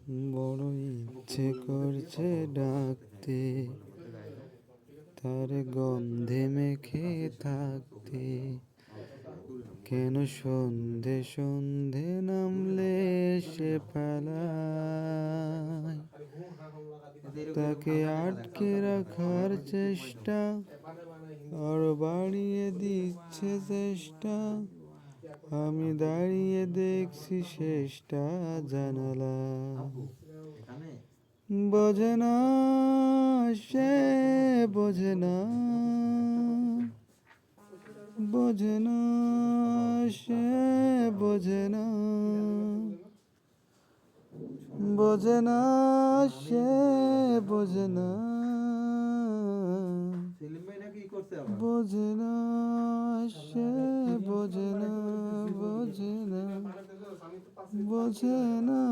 বড় ইচ্ছে করছে ডাকতে, তার গন্ধে মেখে থাকতে। কেন সন্ধে সন্ধে নামলে সে পালায়, তাকে আটকে রাখার চেষ্টা আরো বাড়িয়ে দিচ্ছে চেষ্টা। আমি দাঁড়িয়ে দেখছি শেষটা জানালা। বোঝে না, সে বোঝে না, বোঝে না, সে বোঝে না, বোঝে না, সে বোঝে না, বোঝে না, সে বোঝে না, বোঝে না, বোঝে না।